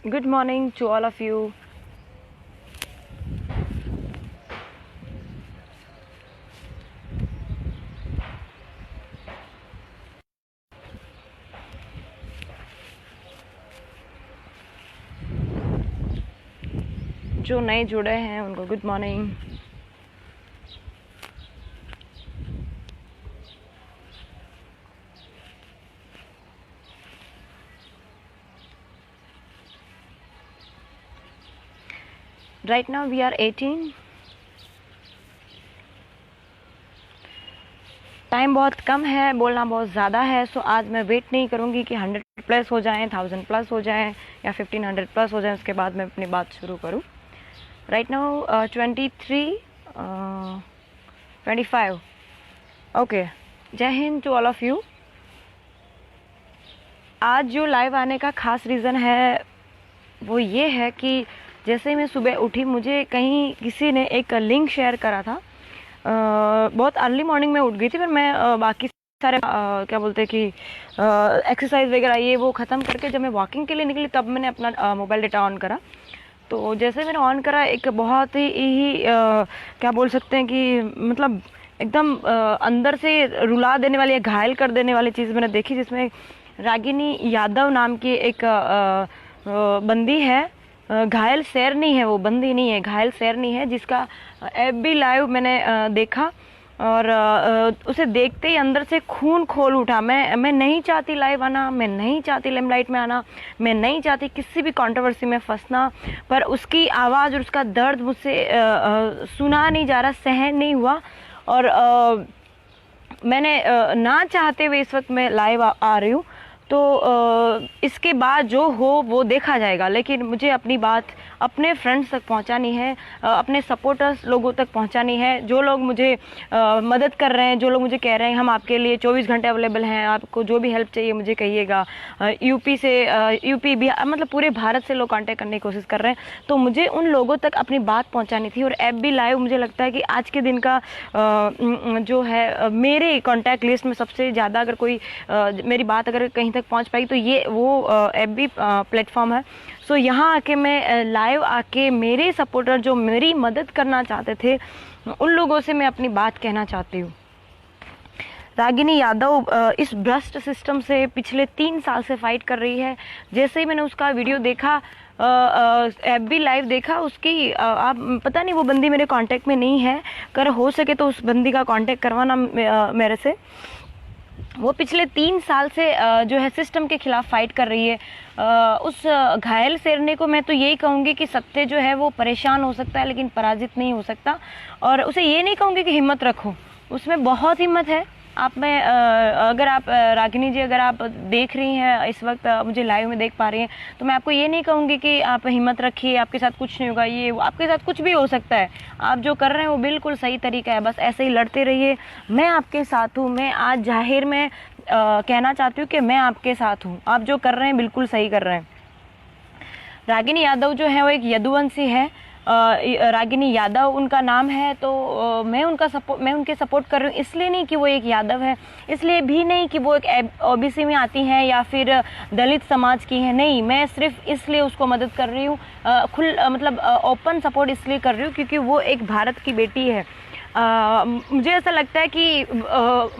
Good morning to all of you. जो नए जुड़े हैं उनको good morning. Right now we are 18. Time बहुत कम है, बोलना बहुत ज़्यादा है, सो आज मैं वेट नहीं करूँगी कि 100 प्लस हो जाएं, 1000 प्लस हो जाएं या 1500 प्लस हो जाएं, उसके बाद मैं अपनी बात शुरू करूँ। Right now 23 25 okay. Jai Hind to all of you. आज जो लाइव आने का ख़ास रीज़न है वो ये है कि जैसे मैं सुबह उठी, मुझे कहीं किसी ने एक लिंक शेयर करा था। बहुत अर्ली मॉर्निंग में उठ गई थी, पर मैं बाकी सारे क्या बोलते हैं कि एक्सरसाइज वगैरह ये वो ख़त्म करके जब मैं वॉकिंग के लिए निकली तब मैंने अपना मोबाइल डेटा ऑन करा। तो जैसे मैंने ऑन करा, एक बहुत ही क्या बोल सकते हैं कि मतलब एकदम अंदर से रुला देने वाली, घायल कर देने वाली चीज़ मैंने देखी, जिसमें रागिनी यादव नाम की एक बंदी है। घायल शेरनी है, वो बंदी नहीं है, घायल शेरनी है, जिसका एफबी लाइव मैंने देखा और उसे देखते ही अंदर से खून खोल उठा। मैं नहीं चाहती लाइव आना, मैं नहीं चाहती लाइमलाइट में आना, मैं नहीं चाहती किसी भी कंट्रोवर्सी में फंसना, पर उसकी आवाज़ और उसका दर्द मुझसे सुना नहीं जा रहा, सहन नहीं हुआ। और मैंने ना चाहते हुए इस वक्त मैं लाइव आ रही हूँ। तो इसके बाद जो हो वो देखा जाएगा, लेकिन मुझे अपनी बात अपने फ्रेंड्स तक पहुंचानी है, अपने सपोर्टर्स लोगों तक पहुंचानी है। जो लोग मुझे मदद कर रहे हैं, जो लोग मुझे कह रहे हैं हम आपके लिए 24 घंटे अवेलेबल हैं, आपको जो भी हेल्प चाहिए मुझे कहिएगा। यूपी से यूपी बिहार, मतलब पूरे भारत से लोग कांटेक्ट करने की कोशिश कर रहे हैं। तो मुझे उन लोगों तक अपनी बात पहुँचानी थी। और एफबी लाइव मुझे लगता है कि आज के दिन का जो है मेरे कॉन्टैक्ट लिस्ट में सबसे ज़्यादा अगर कोई मेरी बात अगर कहीं तक पहुंच पाई तो ये वो एफबी प्लेटफॉर्म है। सो यहाँ आके मैं लाइव आके मेरे सपोर्टर जो मेरी मदद करना चाहते थे उन लोगों से मैं अपनी बात कहना चाहती हूँ। रागिनी यादव इस भ्रष्ट सिस्टम से पिछले 3 साल से फाइट कर रही है। जैसे ही मैंने उसका वीडियो देखा, एफबी लाइव देखा उसकी, आप पता नहीं वो बंदी मेरे कांटेक्ट में नहीं है, अगर हो सके तो उस बंदी का कांटेक्ट करवाना मेरे से। वो पिछले 3 साल से जो है सिस्टम के खिलाफ फाइट कर रही है। उस घायल शेरनी को मैं तो यही कहूँगी कि सत्य जो है वो परेशान हो सकता है लेकिन पराजित नहीं हो सकता। और उसे ये नहीं कहूँगी कि हिम्मत रखो, उसमें बहुत हिम्मत है। आप में अगर आप रागिनी जी अगर आप देख रही हैं इस वक्त, मुझे लाइव में देख पा रही हैं, तो मैं आपको ये नहीं कहूँगी कि आप हिम्मत रखिए, आपके साथ कुछ नहीं होगा, ये आपके साथ कुछ भी हो सकता है। आप जो कर रहे हैं वो बिल्कुल सही तरीका है, बस ऐसे ही लड़ते रहिए। मैं आपके साथ हूँ। मैं आज जाहिर में कहना चाहती हूँ कि मैं आपके साथ हूँ। आप जो कर रहे हैं बिल्कुल सही कर रहे हैं। रागिनी यादव जो है वो एक यदुवंशी है। रागिनी यादव उनका नाम है। तो मैं उनके सपोर्ट कर रही हूँ, इसलिए नहीं कि वो एक यादव है, इसलिए भी नहीं कि वो एक ओबीसी में आती हैं या फिर दलित समाज की है, नहीं, मैं सिर्फ इसलिए उसको मदद कर रही हूँ, मतलब ओपन सपोर्ट इसलिए कर रही हूँ क्योंकि वो एक भारत की बेटी है। मुझे ऐसा लगता है कि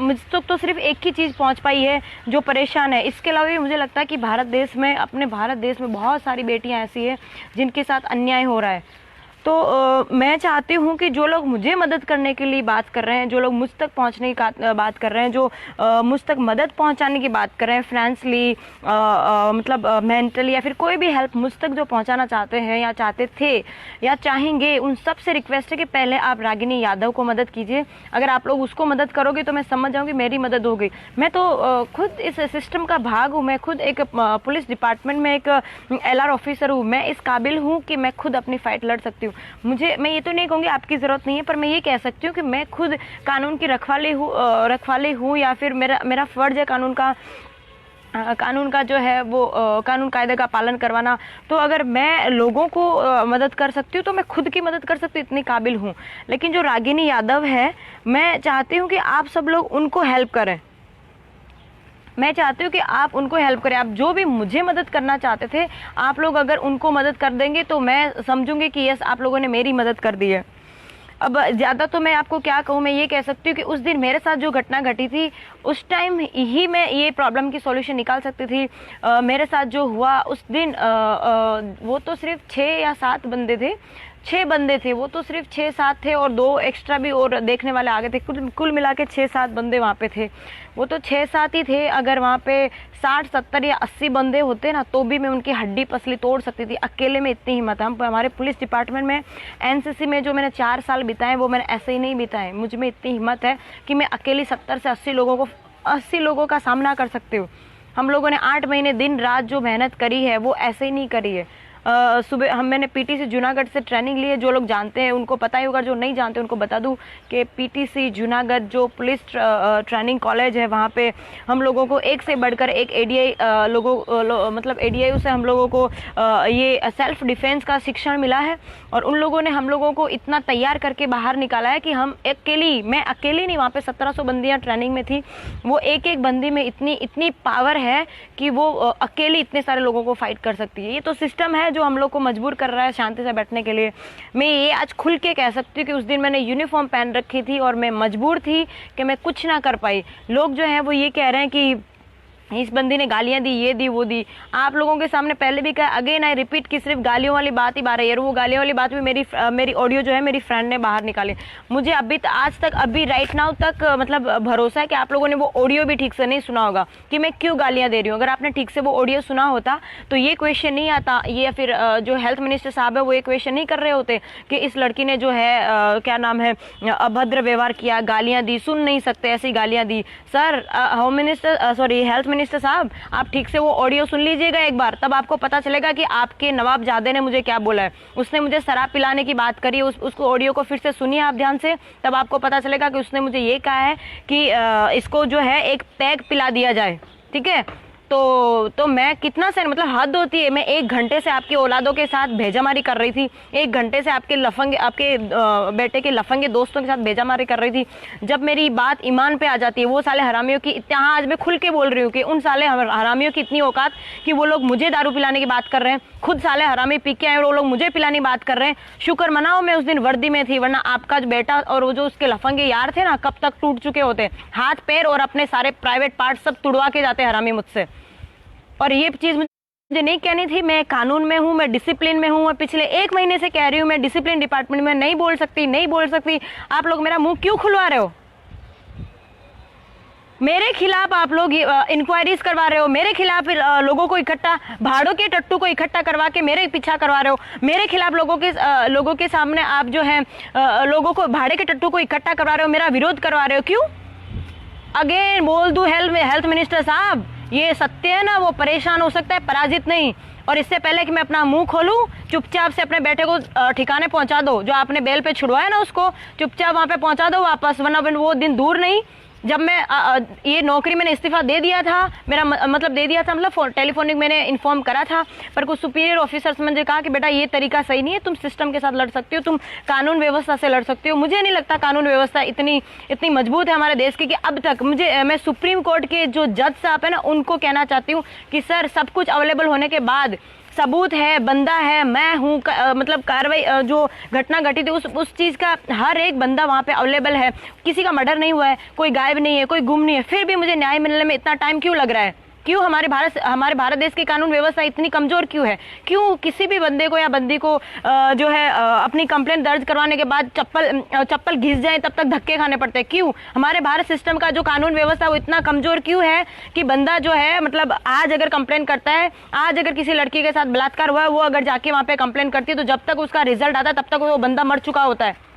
मुझ तक तो सिर्फ एक ही चीज़ पहुंच पाई है जो परेशान है। इसके अलावा भी मुझे लगता है कि अपने भारत देश में बहुत सारी बेटियां ऐसी हैं जिनके साथ अन्याय हो रहा है। तो मैं चाहती हूँ कि जो लोग मुझे मदद करने के लिए बात कर रहे हैं, जो लोग मुझ तक पहुँचने की बात कर रहे हैं, जो मुझ तक मदद पहुँचाने की बात कर रहे हैं, फाइनेंशियली मतलब मेंटली या फिर कोई भी हेल्प मुझ तक जो पहुँचाना चाहते हैं या चाहते थे या चाहेंगे, उन सब से रिक्वेस्ट है कि पहले आप रागिनी यादव को मदद कीजिए। अगर आप लोग उसको मदद करोगे तो मैं समझ जाऊँगी मेरी मदद हो गई। मैं तो खुद इस सिस्टम का भाग हूँ, मैं खुद एक पुलिस डिपार्टमेंट में एक LR ऑफिसर हूँ। मैं इस काबिल हूँ कि मैं खुद अपनी फ़ाइट लड़ सकती हूँ। मैं ये तो नहीं कहूँगी आपकी ज़रूरत नहीं है, पर मैं ये कह सकती हूँ कि मैं खुद कानून की रखवाली हूँ या फिर मेरा फ़र्ज़ है कानून का जो है वो कानून कायदे का पालन करवाना। तो अगर मैं लोगों को मदद कर सकती हूँ तो मैं खुद की मदद कर सकती हूँ, इतनी काबिल हूँ। लेकिन जो रागिनी यादव है, मैं चाहती हूँ कि आप सब लोग उनको हेल्प करें। मैं चाहती हूँ कि आप उनको हेल्प करें। आप जो भी मुझे मदद करना चाहते थे, आप लोग अगर उनको मदद कर देंगे तो मैं समझूंगी कि यस, आप लोगों ने मेरी मदद कर दी है। अब ज़्यादा तो मैं आपको क्या कहूँ, मैं ये कह सकती हूँ कि उस दिन मेरे साथ जो घटना घटी थी, उस टाइम ही मैं ये प्रॉब्लम की सॉल्यूशन निकाल सकती थी। मेरे साथ जो हुआ उस दिन, वो तो सिर्फ 6 या 7 बंदे थे, 6 बंदे थे, वो तो सिर्फ 6-7 थे और 2 एक्स्ट्रा भी और देखने वाले आ गए थे। कुल मिला के 6-7 बंदे वहाँ पे थे। वो तो 6-7 ही थे। अगर वहाँ पे 60-70 या 80 बंदे होते ना, तो भी मैं उनकी हड्डी पसली तोड़ सकती थी। अकेले में इतनी हिम्मत है। हमारे पुलिस डिपार्टमेंट में, एनसीसी में जो मैंने 4 साल बिताए, वो मैंने ऐसे ही नहीं बिताए। मुझ में इतनी हिम्मत है कि मैं अकेली 70 से 80 लोगों का सामना कर सकती हूँ। हम लोगों ने 8 महीने दिन रात जो मेहनत करी है, वो ऐसे ही नहीं करी है। सुबह मैंने पीटीसी जूनागढ़ से ट्रेनिंग ली है। जो लोग जानते हैं उनको पता ही होगा, जो नहीं जानते उनको बता दूं कि पीटीसी जूनागढ़ जो पुलिस ट्रेनिंग कॉलेज है, वहाँ पे हम लोगों को एक से बढ़कर एक एडीआई मतलब एडीआई से हम लोगों को ये सेल्फ डिफेंस का शिक्षण मिला है। और उन लोगों ने हम लोगों को इतना तैयार करके बाहर निकाला है कि मैं अकेली नहीं, वहाँ पे 1700 बंदियाँ ट्रेनिंग में थी। वो एक एक बंदी में इतनी पावर है कि वो अकेली इतने सारे लोगों को फाइट कर सकती है। ये तो सिस्टम है जो हम लोग को मजबूर कर रहा है शांति से बैठने के लिए। मैं ये आज खुल के कह सकती हूँ कि उस दिन मैंने यूनिफॉर्म पहन रखी थी और मैं मजबूर थी कि मैं कुछ ना कर पाई। लोग जो हैं वो ये कह रहे हैं कि इस बंदी ने गालियां दी, ये दी, वो दी। आप लोगों के सामने पहले भी कहा, अगेन आई रिपीट, कि सिर्फ गालियों वाली बात ही बाहर है। वो गालियों वाली बात भी मेरी ऑडियो जो है मेरी फ्रेंड ने बाहर निकाली। मुझे आज तक राइट नाउ तक मतलब भरोसा है कि आप लोगों ने वो ऑडियो भी ठीक से नहीं सुना होगा कि मैं क्यों गालियां दे रही हूँ। अगर आपने ठीक से वो ऑडियो सुना होता तो ये क्वेश्चन नहीं आता, ये फिर जो हेल्थ मिनिस्टर साहब है वो ये क्वेश्चन नहीं कर रहे होते कि इस लड़की ने जो है क्या नाम है, अभद्र व्यवहार किया, गालियां दी, सुन नहीं सकते ऐसी गालियां दी। सर हेल्थ मिनिस्टर साहब, आप ठीक से वो ऑडियो सुन लीजिएगा एक बार, तब आपको पता चलेगा कि आपके नवाबजादे ने मुझे क्या बोला है। उसने मुझे शराब पिलाने की बात करी, उसको ऑडियो को फिर से सुनिए आप ध्यान से, तब आपको पता चलेगा कि उसने मुझे ये कहा है कि इसको जो है एक पैग पिला दिया जाए, ठीक है। तो मैं कितना से मतलब हद होती है। मैं 1 घंटे से आपकी औलादों के साथ भेजामारी कर रही थी, 1 घंटे से आपके बेटे के लफंगे दोस्तों के साथ भेजामारी कर रही थी। जब मेरी बात ईमान पे आ जाती है, वो साले हरामियों की हाँ, आज मैं खुल के बोल रही हूँ कि उन साले हरामियों की इतनी औकात कि वो लोग मुझे दारू पिलाने की बात कर रहे हैं। खुद साले हरामी पी के आए और वो लोग मुझे पिलाने की बात कर रहे हैं। शुक्र मनाओ मैं उस दिन वर्दी में थी, वरना आपका बेटा और वो जो उसके लफंगे यार थे ना, कब तक टूट चुके होते, हाथ पैर और अपने सारे प्राइवेट पार्ट सब तुड़वा के जाते हरामी मुझसे। और ये चीज मुझे नहीं कहनी थी। मैं कानून में हूँ, मैं डिसिप्लिन में हूँ। मैं पिछले 1 महीने से कह रही हूँ मैं डिसिप्लिन डिपार्टमेंट में नहीं बोल सकती। आप लोग मेरा मुंह क्यों खुलवा रहे हो? मेरे खिलाफ आप लोग इंक्वायरीज करवा रहे हो, मेरे खिलाफ लोगों को इकट्ठा, भाड़ों के टट्टू को इकट्ठा करवा के मेरे पीछा करवा रहे हो। मेरे खिलाफ लोगों के सामने आप जो है लोगों को भाड़े के टट्टू को इकट्ठा करवा रहे हो, मेरा विरोध करवा रहे हो। क्यों? अगेन बोल दूं हेल्थ मिनिस्टर साहब, ये सत्य है ना, वो परेशान हो सकता है, पराजित नहीं। और इससे पहले कि मैं अपना मुंह खोलूं, चुपचाप से अपने बेटे को ठिकाने पहुंचा दो। जो आपने बेल पे छुड़वाया ना, उसको चुपचाप वहां पे पहुंचा दो वापस, वरना वो दिन दूर नहीं जब मैं ये नौकरी मैंने इस्तीफा दे दिया था। मेरा मतलब टेलीफोनिक मैंने इन्फॉर्म करा था, पर कुछ सुपीरियर ऑफिसर्स ने मुझे कहा कि बेटा ये तरीका सही नहीं है, तुम सिस्टम के साथ लड़ सकती हो, तुम कानून व्यवस्था से लड़ सकती हो। मुझे नहीं लगता कानून व्यवस्था इतनी मजबूत है हमारे देश की कि अब तक मैं सुप्रीम कोर्ट के जो जज साहब है ना, उनको कहना चाहती हूँ कि सर, सब कुछ अवेलेबल होने के बाद, सबूत है, बंदा है, मैं हूँ, मतलब कार्रवाई जो घटना घटी थी उस चीज़ का हर एक बंदा वहाँ पे अवेलेबल है। किसी का मर्डर नहीं हुआ है, कोई गायब नहीं है, कोई गुम नहीं है, फिर भी मुझे न्याय मिलने में इतना टाइम क्यों लग रहा है? क्यों हमारे भारत देश की कानून व्यवस्था इतनी कमजोर क्यों है? क्यों किसी भी बंदे को या बंदी को जो है अपनी कंप्लेंट दर्ज करवाने के बाद चप्पल घिस जाए तब तक धक्के खाने पड़ते हैं? क्यों हमारे भारत सिस्टम का जो कानून व्यवस्था वो इतना कमजोर क्यों है कि बंदा जो है मतलब आज अगर कंप्लेंट करता है, आज अगर किसी लड़की के साथ बलात्कार हुआ है, वो अगर जाके वहां पे कंप्लेंट करती है तो जब तक उसका रिजल्ट आता है तब तक वो बंदा मर चुका होता है।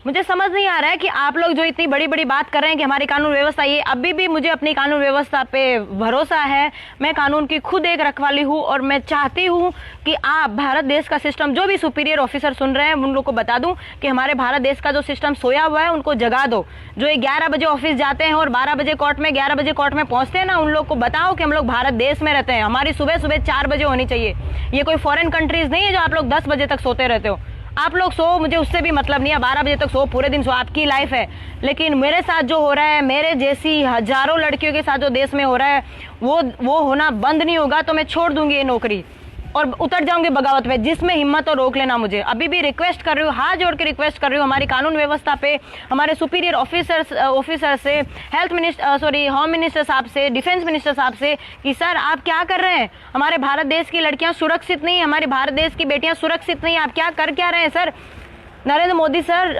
मुझे समझ नहीं आ रहा है कि आप लोग जो इतनी बड़ी बड़ी बात कर रहे हैं कि हमारी कानून व्यवस्था, ये अभी भी मुझे अपनी कानून व्यवस्था पे भरोसा है। मैं कानून की खुद एक रखवाली हूँ और मैं चाहती हूँ कि आप भारत देश का सिस्टम, जो भी सुपीरियर ऑफिसर सुन रहे हैं उन लोग को बता दूं कि हमारे भारत देश का जो सिस्टम सोया हुआ है उनको जगा दो। जो 11 बजे ऑफिस जाते हैं और 12 बजे कोर्ट में, 11 बजे कोर्ट में पहुंचते हैं ना, उन लोग को बताओ कि हम लोग भारत देश में रहते हैं, हमारी सुबह 4 बजे होनी चाहिए। ये कोई फॉरेन कंट्रीज नहीं है जो आप लोग 10 बजे तक सोते रहते हो। आप लोग सो, मुझे उससे भी मतलब नहीं है, 12 बजे तक सो, पूरे दिन सो, आपकी लाइफ है। लेकिन मेरे साथ जो हो रहा है, मेरे जैसी हजारों लड़कियों के साथ जो देश में हो रहा है, वो होना बंद नहीं होगा तो मैं छोड़ दूंगी ये नौकरी और उतर जाऊंगी बगावत पे। जिसमें हिम्मत हो रोक लेना मुझे। अभी भी रिक्वेस्ट कर रही हूँ, हाथ जोड़ के रिक्वेस्ट कर रही हूँ हमारी कानून व्यवस्था पे, हमारे सुपीरियर ऑफिसर से, होम मिनिस्टर साहब से, डिफेंस मिनिस्टर साहब से कि सर आप क्या कर रहे हैं? हमारे भारत देश की लड़कियां सुरक्षित नहीं, हमारे भारत देश की बेटियां सुरक्षित नहीं, आप क्या कर क्या रहे हैं सर? नरेंद्र मोदी सर,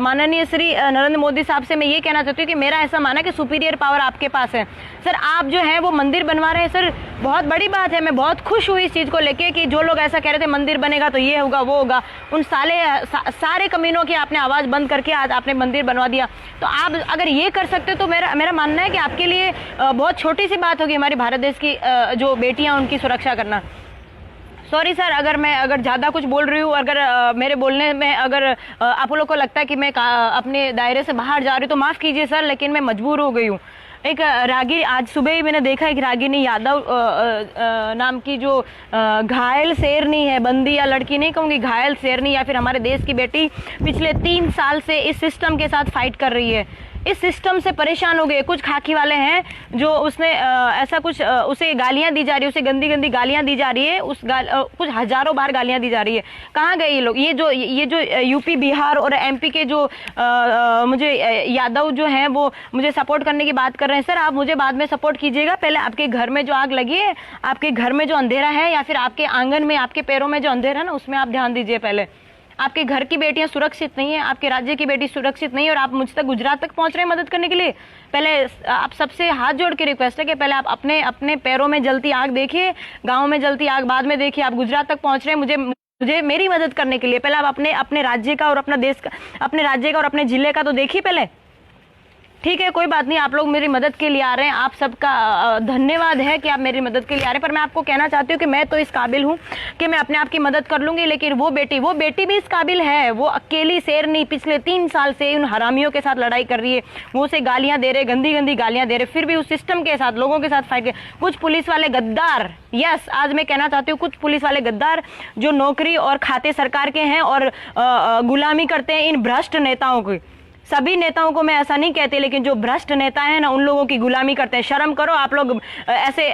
माननीय श्री नरेंद्र मोदी साहब से मैं ये कहना चाहती हूँ कि मेरा ऐसा माना कि सुपीरियर पावर आपके पास है सर। आप जो है वो मंदिर बनवा रहे हैं सर, बहुत बड़ी बात है। मैं बहुत खुश हुई इस चीज़ को लेके कि जो लोग ऐसा कह रहे थे मंदिर बनेगा तो ये होगा वो होगा, उन सारे कमीनों की आपने आवाज़ बंद करके आज आपने मंदिर बनवा दिया। तो आप अगर ये कर सकते हो तो मेरा मानना है कि आपके लिए बहुत छोटी सी बात होगी हमारे भारत देश की जो बेटियाँ उनकी सुरक्षा करना। सॉरी सर अगर ज़्यादा कुछ बोल रही हूँ, अगर मेरे बोलने में अगर आप लोग को लगता है कि मैं अपने दायरे से बाहर जा रही हूँ तो माफ़ कीजिए सर, लेकिन मैं मजबूर हो गई हूँ। एक रागी, आज सुबह ही मैंने देखा एक रागिनी यादव नाम की जो घायल शेरनी है, बंदी या लड़की नहीं कहूँगी, घायल शेरनी या फिर हमारे देश की बेटी पिछले 3 साल से इस सिस्टम के साथ फाइट कर रही है। इस सिस्टम से परेशान हो गए कुछ खाकी वाले हैं जो उसने ऐसा कुछ उसे गालियां दी जा रही है, उसे गंदी गंदी गालियां दी जा रही है, कुछ हजारों बार गालियां दी जा रही है। कहाँ गए ये लोग? ये जो यूपी बिहार और एमपी के जो मुझे यादव जो हैं वो मुझे सपोर्ट करने की बात कर रहे हैं। सर आप मुझे बाद में सपोर्ट कीजिएगा, पहले आपके घर में जो आग लगी है, आपके घर में जो अंधेरा है या फिर आपके आंगन में आपके पैरों में जो अंधेरा है ना, उसमें आप ध्यान दीजिए। पहले आपके घर की बेटियां सुरक्षित नहीं है, आपके राज्य की बेटी सुरक्षित नहीं है और आप मुझ तक गुजरात तक पहुंच रहे हैं मदद करने के लिए। पहले आप सबसे हाथ जोड़ के रिक्वेस्ट है कि पहले आप अपने पैरों में जलती आग देखिए, गांव में जलती आग बाद में देखिए। आप गुजरात तक पहुंच रहे हैं मुझे मेरी मदद करने के लिए, पहले आप अपने राज्य का और अपना देश का, अपने राज्य का और अपने जिले का तो देखिए पहले। ठीक है, कोई बात नहीं, आप लोग मेरी मदद के लिए आ रहे हैं, आप सबका धन्यवाद है कि आप मेरी मदद के लिए आ रहे हैं। पर मैं आपको कहना चाहती हूँ कि मैं तो इस काबिल हूँ कि मैं अपने आप की मदद कर लूंगी, लेकिन वो बेटी भी इस काबिल है। वो अकेली शेरनी पिछले 3 साल से उन हरामियों के साथ लड़ाई कर रही है, वो उसे गालियाँ दे रहे, गंदी गंदी गालियाँ दे रहे, फिर भी उस सिस्टम के साथ, लोगों के साथ फाइट कर। कुछ पुलिस वाले गद्दार, यस आज मैं कहना चाहती हूँ, कुछ पुलिस वाले गद्दार जो नौकरी और खाते सरकार के हैं और गुलामी करते हैं इन भ्रष्ट नेताओं की। सभी नेताओं को मैं ऐसा नहीं कहती, लेकिन जो भ्रष्ट नेता है ना, उन लोगों की गुलामी करते हैं। शर्म करो, आप लोग ऐसे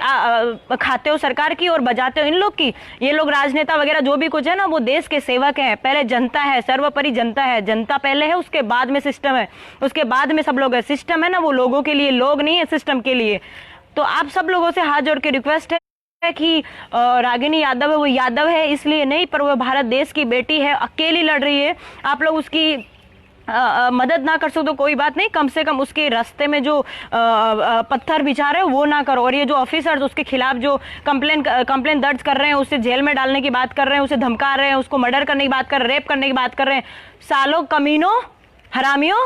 खाते हो सरकार की और बजाते हो इन लोग की। ये लोग राजनेता वगैरह जो भी कुछ है ना, वो देश के सेवक हैं। पहले जनता है, सर्वोपरि जनता है। जनता पहले है, उसके बाद में सिस्टम है, उसके बाद में सब लोग है। सिस्टम है ना, वो लोगों के लिए, लोग नहीं है सिस्टम के लिए। तो आप सब लोगों से हाथ जोड़ के रिक्वेस्ट है कि रागिनी यादव है, वो यादव है इसलिए नहीं, पर वो भारत देश की बेटी है, अकेली लड़ रही है। आप लोग उसकी मदद ना कर सको तो कोई बात नहीं, कम से कम उसके रास्ते में जो पत्थर बिछा रहे हो वो ना करो। और ये जो ऑफिसर्स उसके खिलाफ जो कंप्लेन दर्ज कर रहे हैं, उसे जेल में डालने की बात कर रहे हैं, उसे धमका रहे हैं, उसको मर्डर करने की बात कर रहे हैं, रेप करने की बात कर रहे हैं, सालों कमीनों हरामियों,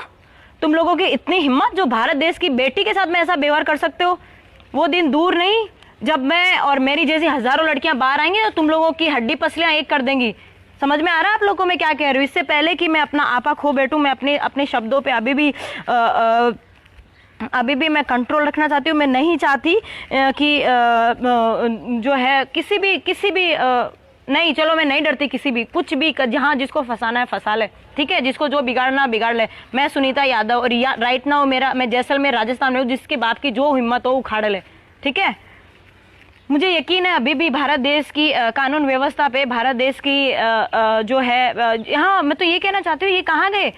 तुम लोगों की इतनी हिम्मत जो भारत देश की बेटी के साथ में ऐसा व्यवहार कर सकते हो। वो दिन दूर नहीं जब मैं और मेरी जैसी हजारों लड़कियां बाहर आएंगी तो तुम लोगों की हड्डी पसलियां एक कर देंगी। समझ में आ रहा है आप लोगों को मैं क्या कह रही हूँ? इससे पहले कि मैं अपना आपा खो बैठूं, मैं अपने शब्दों पे अभी भी मैं कंट्रोल रखना चाहती हूँ। मैं नहीं चाहती कि जो है किसी भी नहीं, चलो मैं नहीं डरती किसी भी, कुछ भी जहाँ जिसको फंसाना है फंसा ले, ठीक है, जिसको जो बिगाड़ना बिगाड़ ले। मैं सुनीता यादव और राइट नाउ मैं जैसलमेर राजस्थान में हूँ, जिसके बाप की जो हिम्मत हो उखाड़ ले, ठीक है। मुझे यकीन है अभी भी भारत देश की कानून व्यवस्था पे, भारत देश की जो है, हाँ मैं तो ये कहना चाहती हूँ, ये कहाँ गए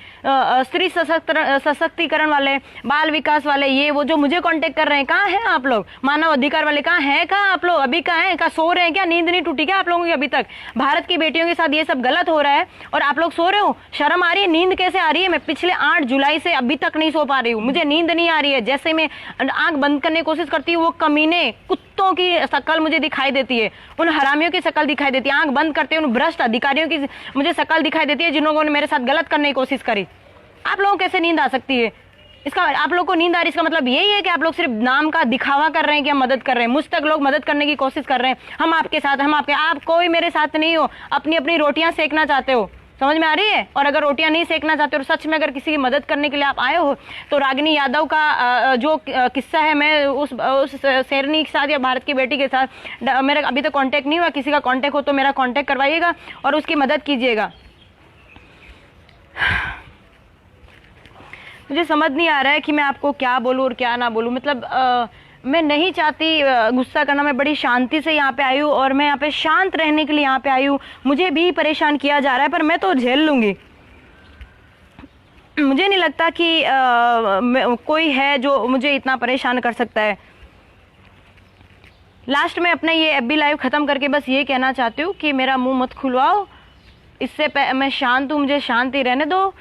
स्त्री सशक्तिकरण वाले, बाल विकास वाले, ये वो जो मुझे कांटेक्ट कर रहे हैं, कहाँ हैं आप लोग? मानव अधिकार वाले कहाँ हैं? कहाँ आप लोग अभी? कहाँ हैं? कहाँ सो रहे हैं क्या? नींद नहीं टूटी क्या आप लोगों की अभी तक? भारत की बेटियों के साथ ये सब गलत हो रहा है और आप लोग सो रहे हो। शर्म आ रही है? नींद कैसे आ रही है? मैं पिछले 8 जुलाई से अभी तक नहीं सो पा रही हूँ, मुझे नींद नहीं आ रही है। जैसे मैं आंख बंद करने की कोशिश करती हूँ, वो कमीने कुत्तों की शकल मुझे दिखाई देती है, उन हरामियों की शकल दिखाई देती है। आंख बंद करते हैं, उन भ्रष्ट अधिकारियों की मुझे शकल दिखाई देती है, जिन लोगों ने मेरे साथ गलत करने की कोशिश करी। आप लोगों को कैसे नींद आ सकती है? इसका आप लोग को नींद आ रही, इसका मतलब यही है कि आप लोग सिर्फ नाम का दिखावा कर रहे हैं कि हम मदद कर रहे हैं। मुझ तक लोग मदद करने की कोशिश कर रहे हैं, हम आपके साथ, आप कोई मेरे साथ नहीं हो, अपनी अपनी रोटियां सेकना चाहते हो। समझ में आ रही है? और अगर रोटियां नहीं सेकना चाहते और सच में अगर किसी की मदद करने के लिए आप आए हो, तो रागिनी यादव का जो किस्सा है, मैं उस शेरनी के साथ या भारत की बेटी के साथ मेरा अभी तक कांटेक्ट नहीं हुआ, किसी का कांटेक्ट हो तो मेरा कांटेक्ट करवाइएगा और उसकी मदद कीजिएगा। मुझे समझ नहीं आ रहा है कि मैं आपको क्या बोलूँ और क्या ना बोलूँ। मतलब मैं नहीं चाहती गुस्सा करना, मैं बड़ी शांति से यहाँ पे आई हूँ और मैं यहाँ पे शांत रहने के लिए यहाँ पे आई हूँ। मुझे भी परेशान किया जा रहा है पर मैं तो झेल लूँगी। मुझे नहीं लगता कि कोई है जो मुझे इतना परेशान कर सकता है। लास्ट में अपना ये एफबी लाइव ख़त्म करके बस ये कहना चाहती हूँ कि मेरा मुंह मत खुलवाओ। इससे मैं शांत हूँ, मुझे शांति रहने दो।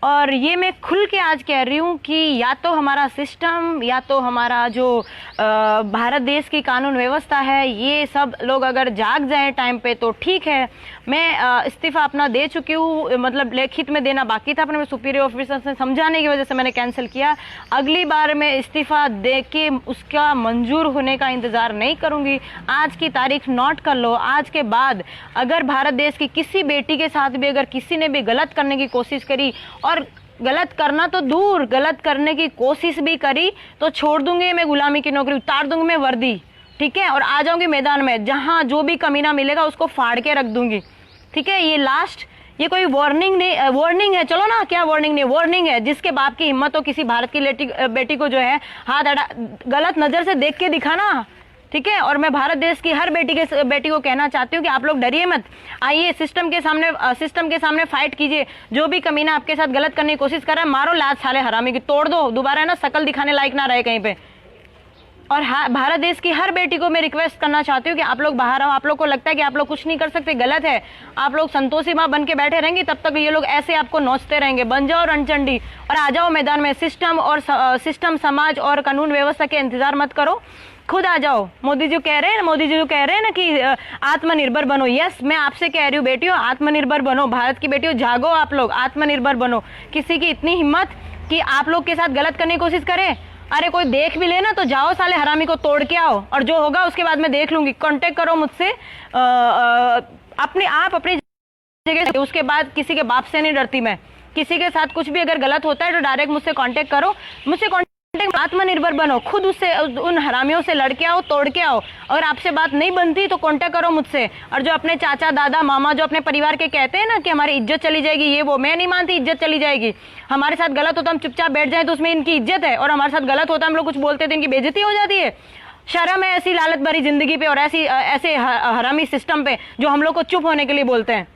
और ये मैं खुल के आज कह रही हूँ कि या तो हमारा सिस्टम या तो हमारा जो भारत देश की कानून व्यवस्था है, ये सब लोग अगर जाग जाएं टाइम पे तो ठीक है। मैं इस्तीफ़ा अपना दे चुकी हूँ, मतलब लिखित में देना बाकी था, अपने सुपीरियर ऑफिसर से समझाने की वजह से मैंने कैंसिल किया। अगली बार मैं इस्तीफ़ा दे के उसका मंजूर होने का इंतज़ार नहीं करूँगी। आज की तारीख नोट कर लो। आज के बाद अगर भारत देश की किसी बेटी के साथ भी अगर किसी ने भी गलत करने की कोशिश करी, और गलत करना तो दूर, गलत करने की कोशिश भी करी, तो छोड़ दूंगी मैं गुलामी की नौकरी, उतार दूंगी मैं वर्दी, ठीक है, और आ जाऊंगी मैदान में। जहां जो भी कमीना मिलेगा उसको फाड़ के रख दूंगी, ठीक है। ये लास्ट, ये कोई वार्निंग नहीं, वार्निंग है, चलो ना, क्या वार्निंग नहीं, वार्निंग है। जिसके बाप की हिम्मत हो किसी भारत की बेटी को जो है हाथ गलत नजर से देख के दिखाना, ठीक है। और मैं भारत देश की हर बेटी को कहना चाहती हूँ कि आप लोग डरिए मत, आइए सिस्टम के सामने फाइट कीजिए। जो भी कमीना आपके साथ गलत करने की कोशिश कर रहा है, मारो लात साले हरामी की, तोड़ दो, दोबारा है ना शकल दिखाने लायक ना रहे कहीं पे। और भारत देश की हर बेटी को मैं रिक्वेस्ट करना चाहती हूँ कि आप लोग बाहर आओ। आप लोग को लगता है कि आप लोग कुछ नहीं कर सकते, गलत है। आप लोग संतोषी माँ बन के बैठे रहेंगे, तब तक ये लोग ऐसे आपको नोचते रहेंगे। बन जाओ रणचंडी और आ जाओ मैदान में। सिस्टम, समाज और कानून व्यवस्था के इंतजार मत करो, खुद आ जाओ। मोदी जी कह रहे हैं ना कि आत्मनिर्भर बनो। यस, मैं आपसे कह रही हूँ बेटियों, आत्मनिर्भर बनो। भारत की बेटियों जागो, आप लोग आत्मनिर्भर बनो। किसी की इतनी हिम्मत कि आप लोग के साथ गलत करने की कोशिश करे, अरे कोई देख भी ले ना तो जाओ साले हरामी को तोड़ के आओ, और जो होगा उसके बाद मैं देख लूंगी। कांटेक्ट करो मुझसे, अपनी जगह। उसके बाद किसी के बाप से नहीं डरती मैं। किसी के साथ कुछ भी अगर गलत होता है तो डायरेक्ट मुझसे कांटेक्ट करो, आत्मनिर्भर बनो। खुद उससे, उन हरामियों से लड़के आओ, तोड़ के आओ। अगर आपसे बात नहीं बनती तो कांटेक्ट करो मुझसे। और जो अपने चाचा, दादा, मामा जो अपने परिवार के कहते हैं ना कि हमारी इज्जत चली जाएगी, ये वो, मैं नहीं मानती इज्जत चली जाएगी। हमारे साथ गलत होता हम चुपचाप बैठ जाए तो उसमें इनकी इज्जत है, और हमारे साथ गलत होता हम लोग कुछ बोलते तो इनकी बेइज्जती हो जाती है। शर्म है ऐसी लालच भरी जिंदगी पे और ऐसे हरामी सिस्टम पे जो हम लोग को चुप होने के लिए बोलते हैं।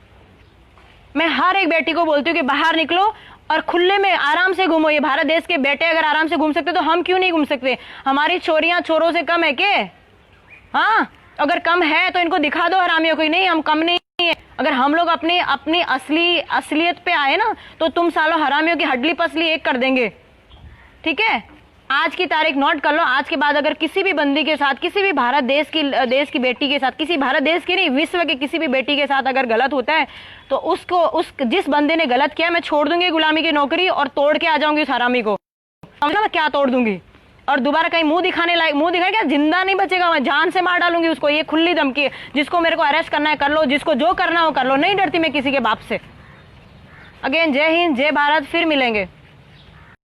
मैं हर एक बेटी को बोलती हूँ कि बाहर निकलो और खुले में आराम से घूमो। ये भारत देश के बेटे अगर आराम से घूम सकते तो हम क्यों नहीं घूम सकते? हमारी छोरियां छोरों से कम है के? हाँ, अगर कम है तो इनको दिखा दो हरामियों को, नहीं हम कम नहीं है। अगर हम लोग अपनी असलियत पे आए ना तो तुम सालों हरामियों की हड्डी पसली एक कर देंगे, ठीक है। आज की तारीख नोट कर लो। आज के बाद अगर किसी भी बंदी के साथ, किसी भी भारत देश की बेटी के साथ, किसी भारत देश की नहीं, विश्व के किसी भी बेटी के साथ अगर गलत होता है तो जिस बंदे ने गलत किया मैं छोड़ दूंगी गुलामी की नौकरी और तोड़ के आ जाऊंगी उस हरामी को। समझना मैं क्या तोड़ दूंगी? और दोबारा कहीं मुंह दिखाए क्या, जिंदा नहीं बचेगा, मैं जान से मार डालूंगी उसको। ये खुली धमकी है। जिसको मेरे को अरेस्ट करना है कर लो, जिसको जो करना हो कर लो, नहीं डरती मैं किसी के बाप से। अगेन जय हिंद, जय भारत, फिर मिलेंगे।